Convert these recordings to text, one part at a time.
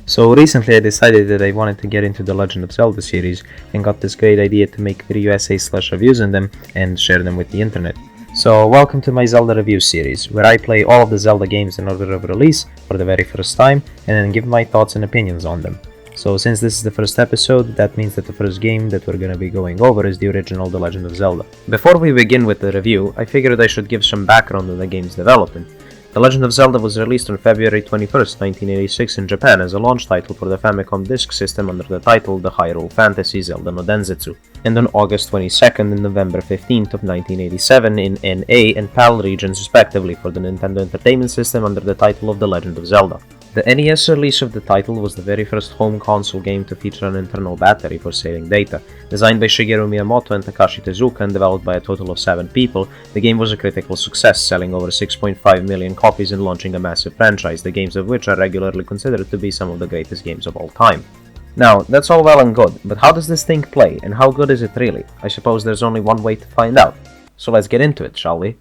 So recently I decided that I wanted to get into the Legend of Zelda series and got this great idea to make video essays/reviews on them and share them with the internet. So welcome to my Zelda review series, where I play all of the Zelda games in order of release for the very first time and then give my thoughts and opinions on them. So since this is the first episode, that means that the first game that we're gonna be going over is the original The Legend of Zelda. Before we begin with the review, I figured I should give some background on the game's development. The Legend of Zelda was released on February 21st, 1986 in Japan as a launch title for the FamiCom disk system under the title The Hyrule Fantasy Zelda no Densetsu, and on August 22nd and November 15th of 1987 in NA and PAL regions respectively for the Nintendo Entertainment System under the title of The Legend of Zelda. The NES release of the title was the very first home console game to feature an internal battery for saving data. Designed by Shigeru Miyamoto and Takashi Tezuka and developed by a total of 7 people, the game was a critical success, selling over 6.5 million copies and launching a massive franchise, the games of which are regularly considered to be some of the greatest games of all time. Now, that's all well and good, but how does this thing play, and how good is it really? I suppose there's only one way to find out. So let's get into it, shall we?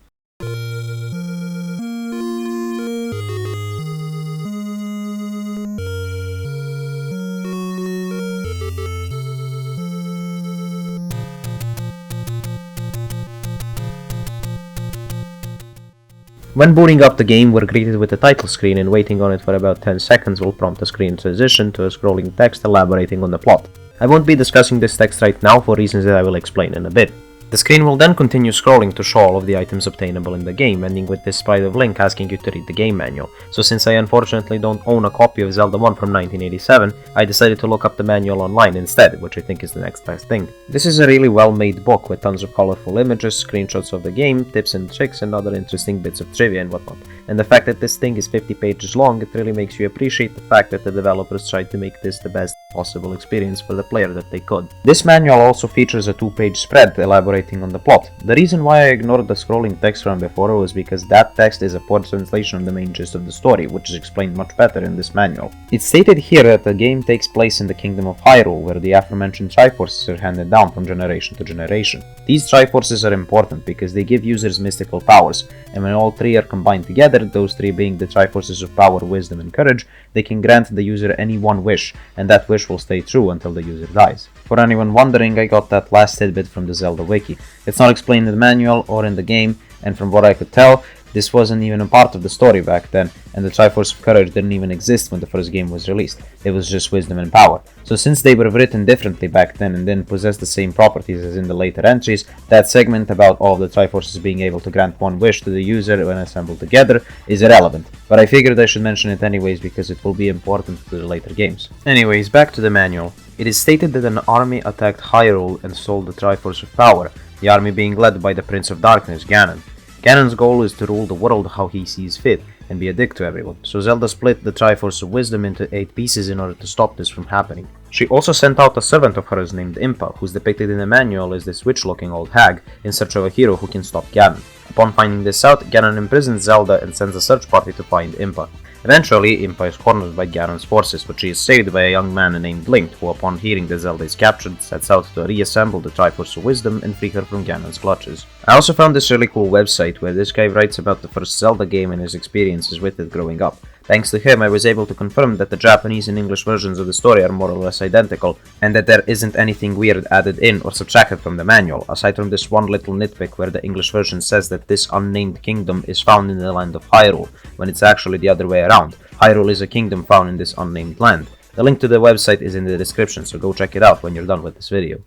When booting up the game, we're greeted with the title screen, and waiting on it for about 10 seconds will prompt a screen transition to a scrolling text elaborating on the plot. I won't be discussing this text right now for reasons that I will explain in a bit. The screen will then continue scrolling to show all of the items obtainable in the game, ending with this sprite of Link asking you to read the game manual. So since I unfortunately don't own a copy of Zelda 1 from 1987, I decided to look up the manual online instead, which I think is the next best thing. This is a really well made book with tons of colorful images, screenshots of the game, tips and tricks and other interesting bits of trivia and whatnot. And the fact that this thing is 50 pages long, it really makes you appreciate the fact that the developers tried to make this the best possible experience for the player that they could. This manual also features a 2-page spread elaborating on the plot. The reason why I ignored the scrolling text from before was because that text is a poor translation of the main gist of the story, which is explained much better in this manual. It's stated here that the game takes place in the Kingdom of Hyrule, where the aforementioned Triforces are handed down from generation to generation. These Triforces are important because they give users mystical powers, and when all three are combined together, those three being the Triforces of Power, Wisdom and Courage, they can grant the user any one wish, and that wish will stay true until the user dies. For anyone wondering, I got that last tidbit from the Zelda wiki. It's not explained in the manual or in the game, and from what I could tell, this wasn't even a part of the story back then, and the Triforce of Courage didn't even exist when the first game was released. It was just Wisdom and Power. So since they were written differently back then and didn't possess the same properties as in the later entries, that segment about all of the Triforces being able to grant one wish to the user when assembled together is irrelevant, but I figured I should mention it anyways because it will be important to the later games. Anyways, back to the manual. It is stated that an army attacked Hyrule and stole the Triforce of Power, the army being led by the Prince of Darkness, Ganon. Ganon's goal is to rule the world how he sees fit and be a dick to everyone, so Zelda split the Triforce of Wisdom into 8 pieces in order to stop this from happening. She also sent out a servant of hers named Impa, who's depicted in the manual as this witch-looking old hag, in search of a hero who can stop Ganon. Upon finding this out, Ganon imprisons Zelda and sends a search party to find Impa. Eventually, Impa is cornered by Ganon's forces, but she is saved by a young man named Link, who upon hearing that Zelda is captured, sets out to reassemble the Triforce of Wisdom and free her from Ganon's clutches. I also found this really cool website where this guy writes about the first Zelda game and his experiences with it growing up. Thanks to him, I was able to confirm that the Japanese and English versions of the story are more or less identical, and that there isn't anything weird added in or subtracted from the manual, aside from this one little nitpick where the English version says that this unnamed kingdom is found in the land of Hyrule, when it's actually the other way around. Hyrule is a kingdom found in this unnamed land. The link to the website is in the description, so go check it out when you're done with this video.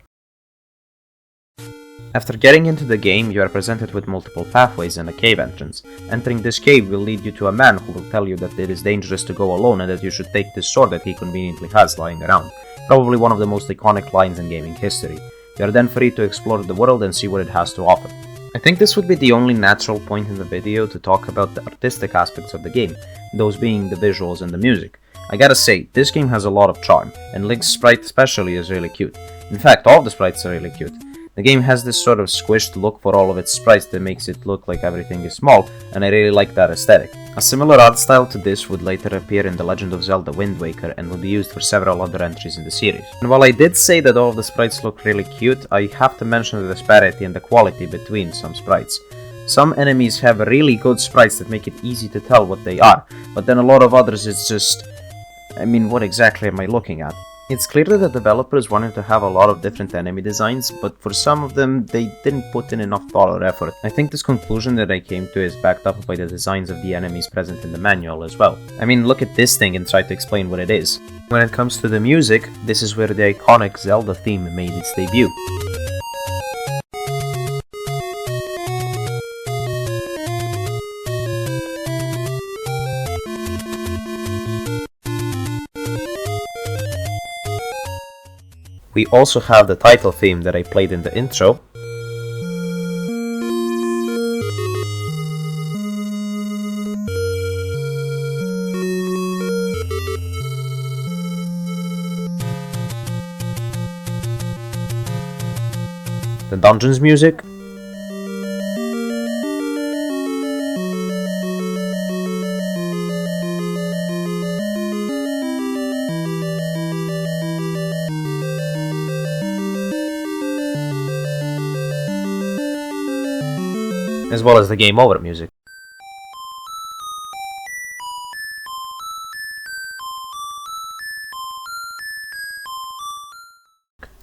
After getting into the game, you are presented with multiple pathways and a cave entrance. Entering this cave will lead you to a man who will tell you that it is dangerous to go alone and that you should take this sword that he conveniently has lying around. Probably one of the most iconic lines in gaming history. You are then free to explore the world and see what it has to offer. I think this would be the only natural point in the video to talk about the artistic aspects of the game, those being the visuals and the music. I gotta say, this game has a lot of charm, and Link's sprite especially is really cute. In fact, all of the sprites are really cute. The game has this sort of squished look for all of its sprites that makes it look like everything is small, and I really like that aesthetic. A similar art style to this would later appear in The Legend of Zelda Wind Waker and would be used for several other entries in the series. And while I did say that all of the sprites look really cute, I have to mention the disparity and the quality between some sprites. Some enemies have really good sprites that make it easy to tell what they are, but then a lot of others it's just I mean, what exactly am I looking at? It's clear that the developers wanted to have a lot of different enemy designs, but for some of them, they didn't put in enough thought or effort. I think this conclusion that I came to is backed up by the designs of the enemies present in the manual as well. I mean, look at this thing and try to explain what it is. When it comes to the music, this is where the iconic Zelda theme made its debut. We also have the title theme that I played in the intro. The dungeons music. As well as the game over music.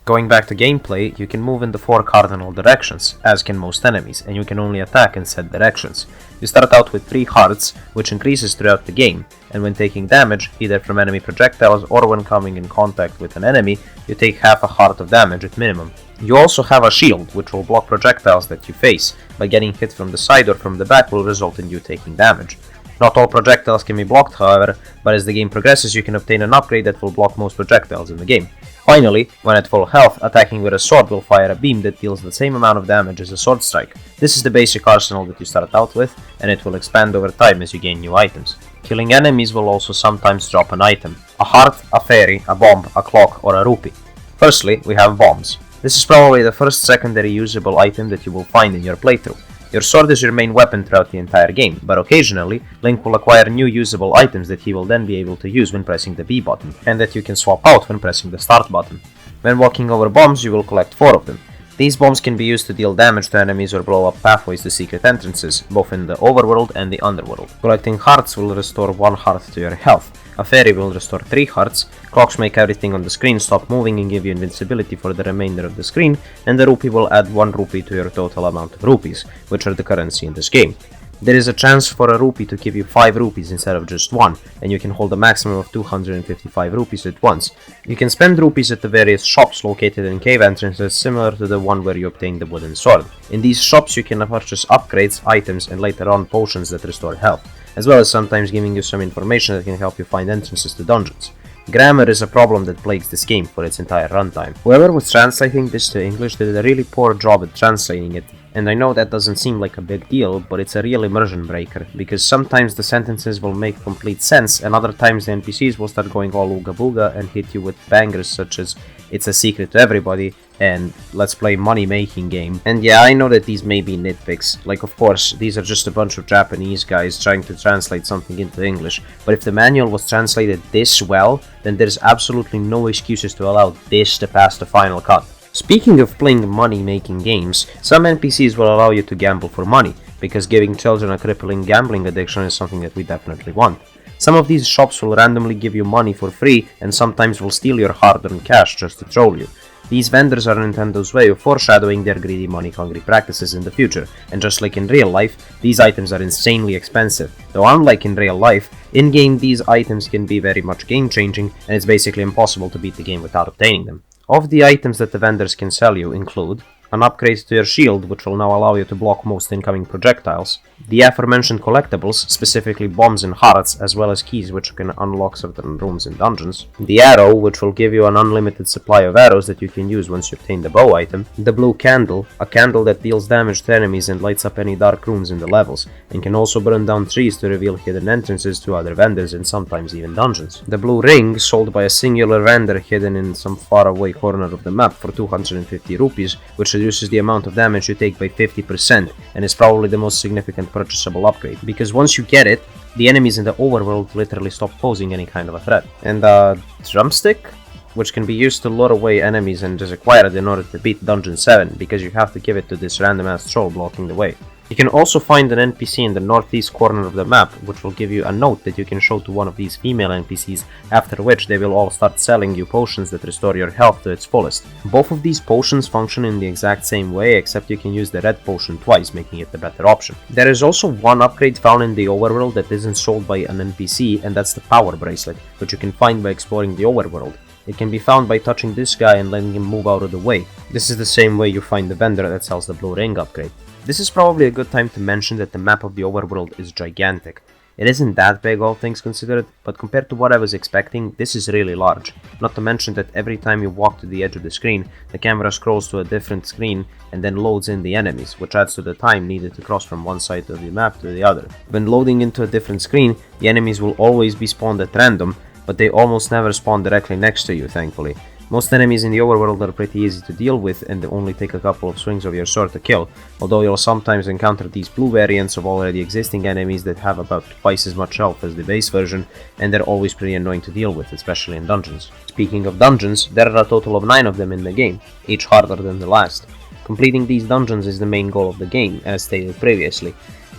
Going back to gameplay, you can move in the 4 cardinal directions, as can most enemies, and you can only attack in said directions. You start out with 3 hearts, which increases throughout the game, and when taking damage, either from enemy projectiles or when coming in contact with an enemy, you take half a heart of damage at minimum. You also have a shield, which will block projectiles that you face, but getting hit from the side or from the back will result in you taking damage. Not all projectiles can be blocked, however, but as the game progresses you can obtain an upgrade that will block most projectiles in the game. Finally, when at full health, attacking with a sword will fire a beam that deals the same amount of damage as a sword strike. This is the basic arsenal that you start out with, and it will expand over time as you gain new items. Killing enemies will also sometimes drop an item. A heart, a fairy, a bomb, a clock, or a rupee. Firstly, we have bombs. This is probably the first secondary usable item that you will find in your playthrough. Your sword is your main weapon throughout the entire game, but occasionally, Link will acquire new usable items that he will then be able to use when pressing the B button, and that you can swap out when pressing the start button. When walking over bombs, you will collect 4 of them. These bombs can be used to deal damage to enemies or blow up pathways to secret entrances, both in the overworld and the underworld. Collecting hearts will restore 1 heart to your health. A fairy will restore 3 hearts, clocks make everything on the screen stop moving and give you invincibility for the remainder of the screen, and the rupee will add 1 rupee to your total amount of rupees, which are the currency in this game. There is a chance for a rupee to give you 5 rupees instead of just 1, and you can hold a maximum of 255 rupees at once. You can spend rupees at the various shops located in cave entrances similar to the one where you obtained the wooden sword. In these shops you can purchase upgrades, items, and later on potions that restore health, as well as sometimes giving you some information that can help you find entrances to dungeons. Grammar is a problem that plagues this game for its entire runtime. Whoever was translating this to English did a really poor job at translating it, and I know that doesn't seem like a big deal, but it's a real immersion breaker, because sometimes the sentences will make complete sense, and other times the NPCs will start going all ooga booga and hit you with bangers such as "it's a secret to everybody" and "let's play money making game." And yeah, I know that these may be nitpicks, like of course, these are just a bunch of Japanese guys trying to translate something into English, but if the manual was translated this well, then there's absolutely no excuses to allow this to pass the final cut. Speaking of playing money-making games, some NPCs will allow you to gamble for money, because giving children a crippling gambling addiction is something that we definitely want. Some of these shops will randomly give you money for free, and sometimes will steal your hard-earned cash just to troll you. These vendors are Nintendo's way of foreshadowing their greedy money-hungry practices in the future, and just like in real life, these items are insanely expensive. Though unlike in real life, in-game these items can be very much game-changing, and it's basically impossible to beat the game without obtaining them. Of the items that the vendors can sell you include an upgrade to your shield, which will now allow you to block most incoming projectiles, the aforementioned collectibles, specifically bombs and hearts, as well as keys which can unlock certain rooms in dungeons, the arrow, which will give you an unlimited supply of arrows that you can use once you obtain the bow item, the blue candle, a candle that deals damage to enemies and lights up any dark rooms in the levels, and can also burn down trees to reveal hidden entrances to other vendors and sometimes even dungeons, the blue ring, sold by a singular vendor hidden in some faraway corner of the map for 250 rupees, which reduces the amount of damage you take by 50%, and is probably the most significant purchasable upgrade, because once you get it, the enemies in the overworld literally stop posing any kind of a threat. And a drumstick, which can be used to lure away enemies and is acquired in order to beat Dungeon 7, because you have to give it to this random ass troll blocking the way. You can also find an NPC in the northeast corner of the map, which will give you a note that you can show to one of these female NPCs, after which they will all start selling you potions that restore your health to its fullest. Both of these potions function in the exact same way, except you can use the red potion twice, making it the better option. There is also one upgrade found in the overworld that isn't sold by an NPC, and that's the power bracelet, which you can find by exploring the overworld. It can be found by touching this guy and letting him move out of the way. This is the same way you find the vendor that sells the blue ring upgrade. This is probably a good time to mention that the map of the overworld is gigantic. It isn't that big all things considered, but compared to what I was expecting, this is really large. Not to mention that every time you walk to the edge of the screen, the camera scrolls to a different screen and then loads in the enemies, which adds to the time needed to cross from one side of the map to the other. When loading into a different screen, the enemies will always be spawned at random, but they almost never spawn directly next to you, thankfully. Most enemies in the overworld are pretty easy to deal with and they only take a couple of swings of your sword to kill, although you'll sometimes encounter these blue variants of already existing enemies that have about twice as much health as the base version, and they're always pretty annoying to deal with, especially in dungeons. Speaking of dungeons, there are a total of 9 of them in the game, each harder than the last. Completing these dungeons is the main goal of the game, as stated previously.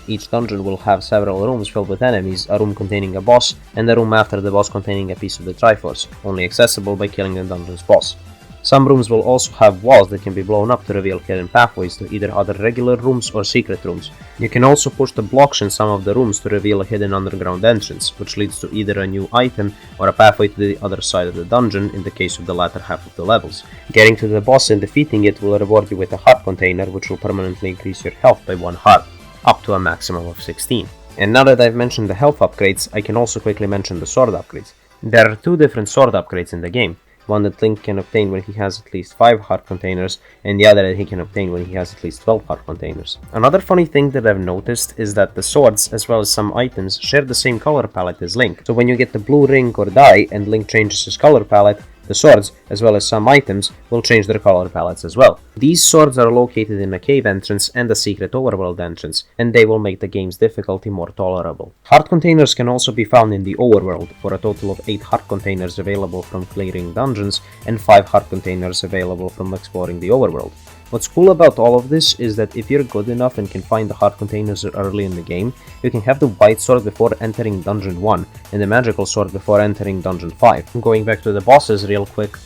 Each dungeon will have several rooms filled with enemies, a room containing a boss, and a room after the boss containing a piece of the Triforce, only accessible by killing the dungeon's boss. Some rooms will also have walls that can be blown up to reveal hidden pathways to either other regular rooms or secret rooms. You can also push the blocks in some of the rooms to reveal a hidden underground entrance, which leads to either a new item or a pathway to the other side of the dungeon in the case of the latter half of the levels. Getting to the boss and defeating it will reward you with a heart container, which will permanently increase your health by 1 heart, up to a maximum of 16. And now that I've mentioned the health upgrades, I can also quickly mention the sword upgrades. There are 2 different sword upgrades in the game, one that Link can obtain when he has at least 5 heart containers, and the other that he can obtain when he has at least 12 heart containers. Another funny thing that I've noticed is that the swords, as well as some items, share the same color palette as Link. So when you get the blue ring or die and Link changes his color palette, the swords, as well as some items, will change their color palettes as well. These swords are located in a cave entrance and a secret overworld entrance, and they will make the game's difficulty more tolerable. Heart containers can also be found in the overworld, for a total of 8 heart containers available from clearing dungeons, and 5 heart containers available from exploring the overworld. What's cool about all of this is that if you're good enough and can find the heart containers early in the game, you can have the white sword before entering dungeon 1 and the magical sword before entering dungeon 5. Going back to the bosses real quick,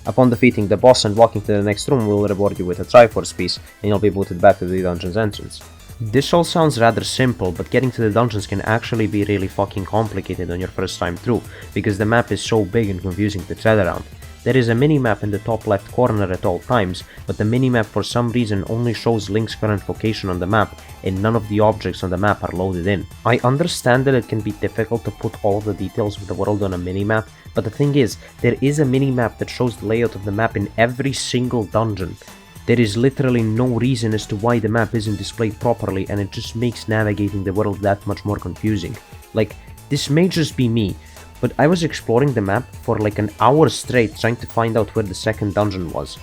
upon defeating the boss and walking to the next room will reward you with a Triforce piece and you'll be booted back to the dungeon's entrance. This all sounds rather simple, but getting to the dungeons can actually be really fucking complicated on your first time through, because the map is so big and confusing to tread around. There is a minimap in the top left corner at all times, but the minimap for some reason only shows Link's current location on the map, and none of the objects on the map are loaded in. I understand that it can be difficult to put all of the details of the world on a minimap, but the thing is, there is a minimap that shows the layout of the map in every single dungeon. There is literally no reason as to why the map isn't displayed properly, and it just makes navigating the world that much more confusing. Like, this may just be me, but I was exploring the map for like an hour straight trying to find out where the second dungeon was.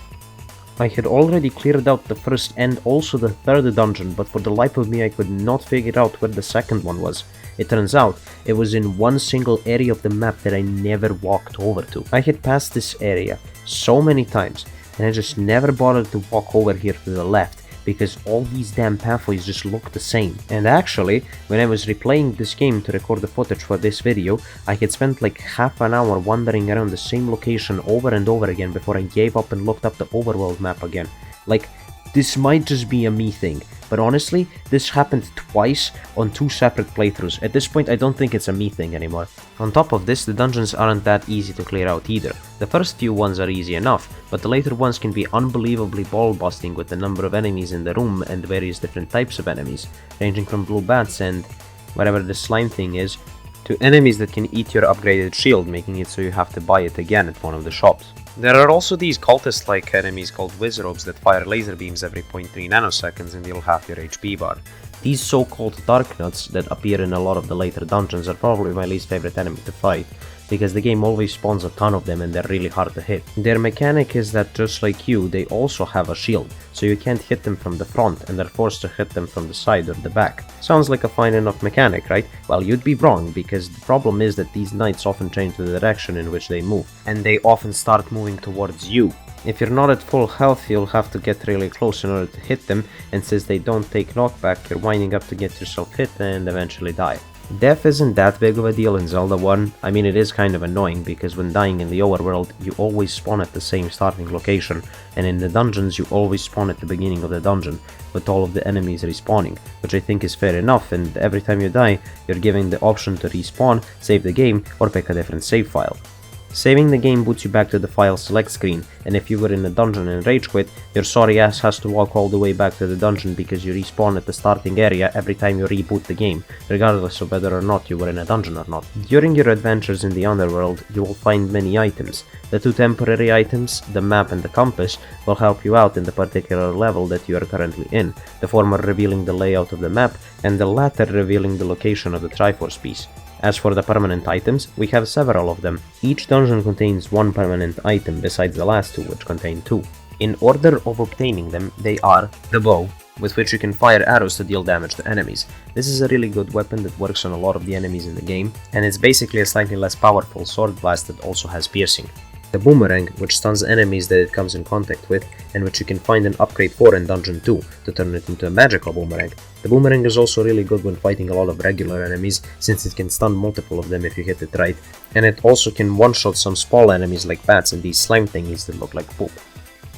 I had already cleared out the first and also the third dungeon, but for the life of me I could not figure out where the second one was. It turns out it was in one single area of the map that I never walked over to. I had passed this area so many times, and I just never bothered to walk over here to the left, because all these damn pathways just look the same. And actually, when I was replaying this game to record the footage for this video, I had spent like half an hour wandering around the same location over and over again before I gave up and looked up the overworld map again. Like, this might just be a me thing, but honestly, this happened twice on 2 separate playthroughs. At this point, I don't think it's a me thing anymore. On top of this, the dungeons aren't that easy to clear out either. The first few ones are easy enough, but the later ones can be unbelievably ball-busting with the number of enemies in the room and various different types of enemies, ranging from blue bats and whatever the slime thing is, to enemies that can eat your upgraded shield, making it so you have to buy it again at one of the shops. There are also these cultist-like enemies called Wizrobes that fire laser beams every 0.3 nanoseconds and deal half your HP bar. These so-called Dark Nuts that appear in a lot of the later dungeons are probably my least favorite enemy to fight. because the game always spawns a ton of them and they're really hard to hit. Their mechanic is that just like you, they also have a shield, so you can't hit them from the front and they're forced to hit them from the side or the back. Sounds like a fine enough mechanic, right? Well, you'd be wrong, because the problem is that these knights often change the direction in which they move, and they often start moving towards you. If you're not at full health, you'll have to get really close in order to hit them, and since they don't take knockback, you're winding up to get yourself hit and eventually die. Death isn't that big of a deal in Zelda 1, I mean it is kind of annoying because when dying in the overworld you always spawn at the same starting location, and in the dungeons you always spawn at the beginning of the dungeon, with all of the enemies respawning, which I think is fair enough, and every time you die you're given the option to respawn, save the game, or pick a different save file. Saving the game boots you back to the file select screen, and if you were in a dungeon and rage quit, your sorry ass has to walk all the way back to the dungeon because you respawn at the starting area every time you reboot the game, regardless of whether or not you were in a dungeon or not. During your adventures in the underworld, you will find many items. The two temporary items, the map and the compass, will help you out in the particular level that you are currently in, the former revealing the layout of the map, and the latter revealing the location of the Triforce piece. As for the permanent items, we have several of them. Each dungeon contains one permanent item besides the last two, which contain two. In order of obtaining them, they are the bow, with which you can fire arrows to deal damage to enemies. This is a really good weapon that works on a lot of the enemies in the game, and it's basically a slightly less powerful sword blast that also has piercing. The boomerang, which stuns enemies that it comes in contact with, and which you can find an upgrade for in Dungeon 2 to turn it into a magical boomerang. The boomerang is also really good when fighting a lot of regular enemies, since it can stun multiple of them if you hit it right, and it also can one-shot some small enemies like bats and these slime thingies that look like poop.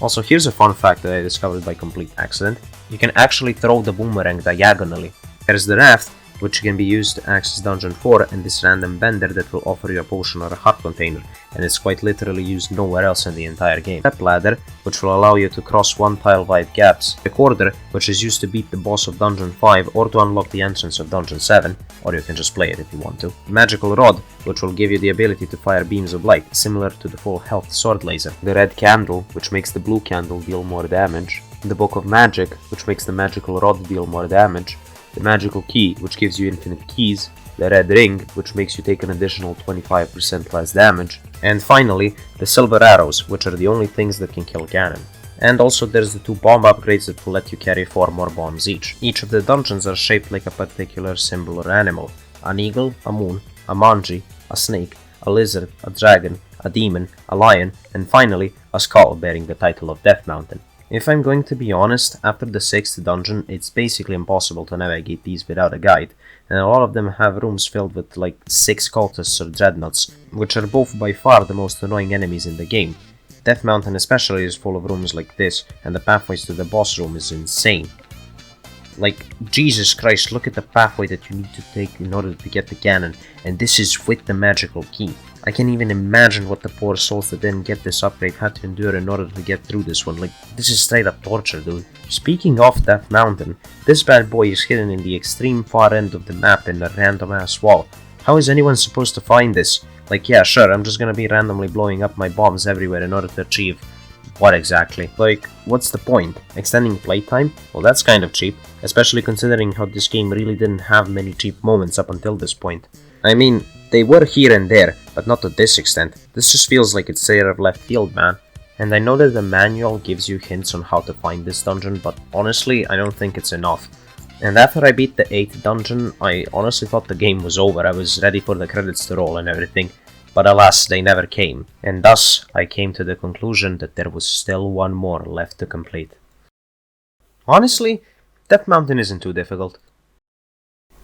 Also, here's a fun fact that I discovered by complete accident. You can actually throw the boomerang diagonally. There's the raft, which can be used to access Dungeon 4, and this random bender that will offer you a potion or a heart container, and it's quite literally used nowhere else in the entire game. Step ladder, which will allow you to cross one tile wide gaps. Recorder, which is used to beat the boss of Dungeon 5 or to unlock the entrance of Dungeon 7, or you can just play it if you want to. Magical rod, which will give you the ability to fire beams of light, similar to the full health sword laser. The red candle, which makes the blue candle deal more damage. The book of magic, which makes the magical rod deal more damage. The magical key, which gives you infinite keys, the red ring, which makes you take an additional 25% less damage, and finally, the silver arrows, which are the only things that can kill Ganon. And also there's the two bomb upgrades that will let you carry 4 more bombs each. Each of the dungeons are shaped like a particular symbol or animal. An eagle, a moon, a manji, a snake, a lizard, a dragon, a demon, a lion, and finally, a skull bearing the title of Death Mountain. If I'm going to be honest, after the 6th dungeon, it's basically impossible to navigate these without a guide, and a lot of them have rooms filled with like 6 cultists or dreadnoughts, which are both by far the most annoying enemies in the game. Death Mountain especially is full of rooms like this, and the pathways to the boss room is insane. Like, Jesus Christ, look at the pathway that you need to take in order to get the Ganon, and this is with the magical key. I can't even imagine what the poor souls that didn't get this upgrade had to endure in order to get through this one. Like, this is straight up torture, dude. Speaking of Death Mountain, this bad boy is hidden in the extreme far end of the map in a random ass wall. How is anyone supposed to find this? Like, yeah, sure, I'm just gonna be randomly blowing up my bombs everywhere in order to achieve what exactly? Like, what's the point? Extending playtime? Well, that's kind of cheap, especially considering how this game really didn't have many cheap moments up until this point. I mean, they were here and there, but not to this extent. This just feels like it's straight out of left field, man. And I know that the manual gives you hints on how to find this dungeon, but honestly, I don't think it's enough. And after I beat the 8th dungeon, I honestly thought the game was over. I was ready for the credits to roll and everything. But alas, they never came. And thus, I came to the conclusion that there was still one more left to complete. Honestly, Death Mountain isn't too difficult.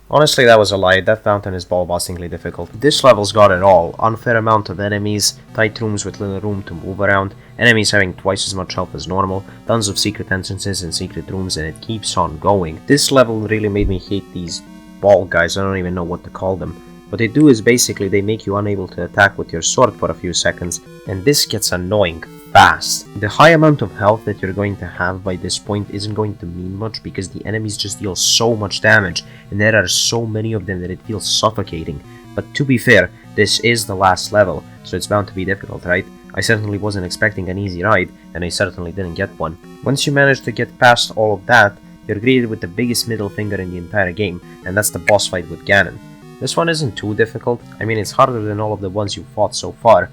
Honestly, that was a lie. Death Mountain is ball-bustingly difficult. This level's got it all. Unfair amount of enemies, tight rooms with little room to move around, enemies having twice as much health as normal, tons of secret entrances and secret rooms, and it keeps on going. This level really made me hate these ball guys. I don't even know what to call them. What they do is basically they make you unable to attack with your sword for a few seconds, and this gets annoying fast. The high amount of health that you're going to have by this point isn't going to mean much because the enemies just deal so much damage, and there are so many of them that it feels suffocating. But to be fair, this is the last level, so it's bound to be difficult, right? I certainly wasn't expecting an easy ride, and I certainly didn't get one. Once you manage to get past all of that, you're greeted with the biggest middle finger in the entire game, and that's the boss fight with Ganon. This one isn't too difficult. I mean, it's harder than all of the ones you've fought so far,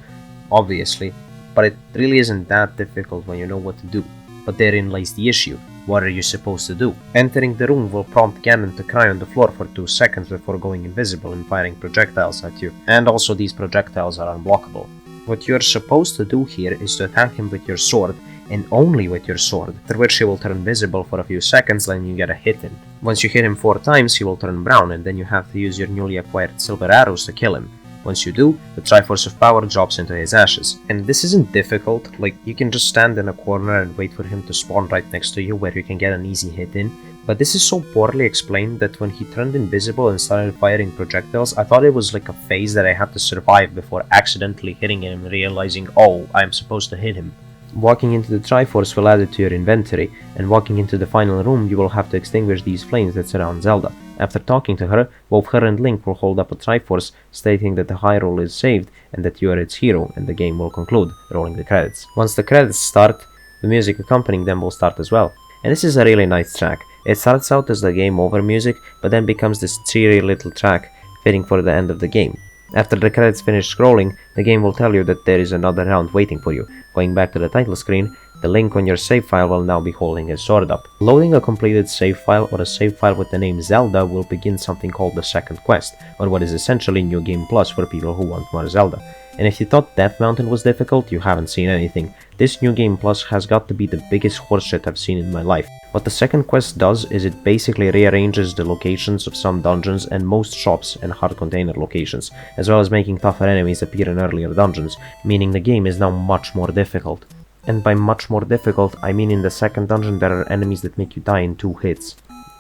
obviously, but it really isn't that difficult when you know what to do. But therein lies the issue. What are you supposed to do? Entering the room will prompt Ganon to cry on the floor for 2 seconds before going invisible and firing projectiles at you, and also these projectiles are unblockable. What you're supposed to do here is to attack him with your sword, and only with your sword, after which he will turn visible for a few seconds, then you get a hit in. Once you hit him 4 times, he will turn brown, and then you have to use your newly acquired silver arrows to kill him. Once you do, the Triforce of Power drops into his ashes. And this isn't difficult, like you can just stand in a corner and wait for him to spawn right next to you where you can get an easy hit in. But this is so poorly explained that when he turned invisible and started firing projectiles, I thought it was like a phase that I had to survive before accidentally hitting him and realizing, oh, I'm supposed to hit him. Walking into the Triforce will add it to your inventory, and walking into the final room you will have to extinguish these flames that surround Zelda. After talking to her, both her and Link will hold up a Triforce stating that the Hyrule is saved and that you are its hero, and the game will conclude, rolling the credits. Once the credits start, the music accompanying them will start as well. And this is a really nice track. It starts out as the game over music, but then becomes this cheery little track fitting for the end of the game. After the credits finish scrolling, the game will tell you that there is another round waiting for you. Going back to the title screen, the Link on your save file will now be holding his sword up. Loading a completed save file or a save file with the name Zelda will begin something called the second quest, or what is essentially New Game Plus for people who want more Zelda. And if you thought Death Mountain was difficult, you haven't seen anything. This New Game Plus has got to be the biggest horseshit I've seen in my life. What the second quest does is it basically rearranges the locations of some dungeons and most shops and hard container locations, as well as making tougher enemies appear in earlier dungeons, meaning the game is now much more difficult. And by much more difficult, I mean in the second dungeon there are enemies that make you die in 2 hits.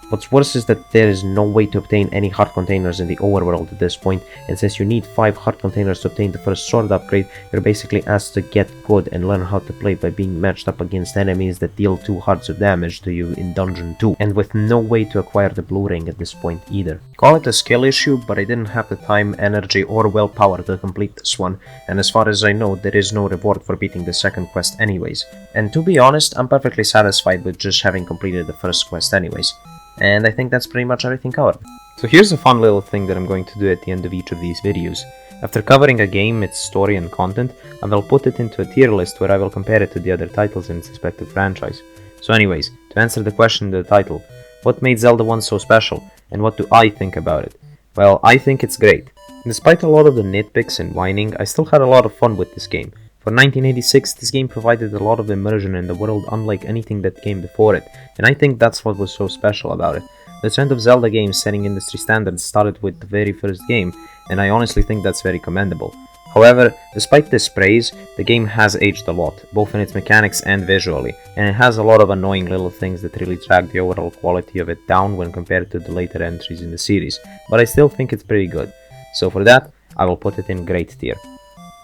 What's worse is that there is no way to obtain any heart containers in the overworld at this point, and since you need 5 heart containers to obtain the first sword upgrade, you're basically asked to get good and learn how to play by being matched up against enemies that deal 2 hearts of damage to you in dungeon 2, and with no way to acquire the blue ring at this point either. Call it a skill issue, but I didn't have the time, energy or willpower to complete this one, and as far as I know there is no reward for beating the second quest anyways. And to be honest, I'm perfectly satisfied with just having completed the first quest anyways. And I think that's pretty much everything covered. So here's a fun little thing that I'm going to do at the end of each of these videos. After covering a game, its story and content, I will put it into a tier list where I will compare it to the other titles in its respective franchise. So anyways, to answer the question in the title, what made Zelda 1 so special, and what do I think about it? Well, I think it's great. Despite a lot of the nitpicks and whining, I still had a lot of fun with this game. For 1986, this game provided a lot of immersion in the world unlike anything that came before it, and I think that's what was so special about it. The trend of Zelda games setting industry standards started with the very first game, and I honestly think that's very commendable. However, despite this praise, the game has aged a lot, both in its mechanics and visually, and it has a lot of annoying little things that really drag the overall quality of it down when compared to the later entries in the series, but I still think it's pretty good. So for that, I will put it in great tier.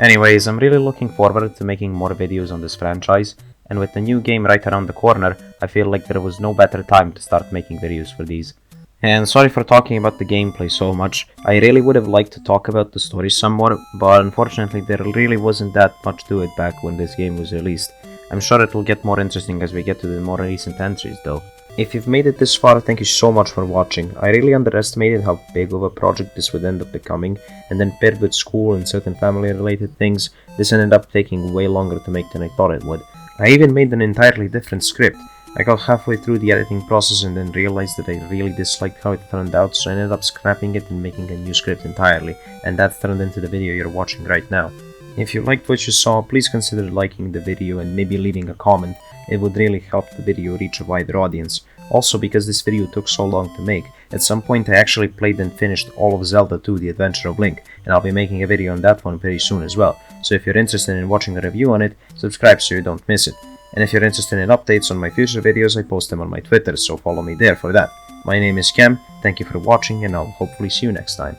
Anyways, I'm really looking forward to making more videos on this franchise, and with the new game right around the corner, I feel like there was no better time to start making videos for these. And sorry for talking about the gameplay so much, I really would have liked to talk about the story some more, but unfortunately there really wasn't that much to it back when this game was released. I'm sure it will get more interesting as we get to the more recent entries though. If you've made it this far, thank you so much for watching. I really underestimated how big of a project this would end up becoming, and then paired with school and certain family related things, this ended up taking way longer to make than I thought it would. I even made an entirely different script. I got halfway through the editing process and then realized that I really disliked how it turned out, so I ended up scrapping it and making a new script entirely, and that turned into the video you're watching right now. If you liked what you saw, please consider liking the video and maybe leaving a comment. It would really help the video reach a wider audience. Also, because this video took so long to make, at some point I actually played and finished all of Zelda 2 The Adventure of Link, and I'll be making a video on that one very soon as well, so if you're interested in watching a review on it, subscribe so you don't miss it. And if you're interested in updates on my future videos, I post them on my Twitter, so follow me there for that. My name is Cam, thank you for watching, and I'll hopefully see you next time.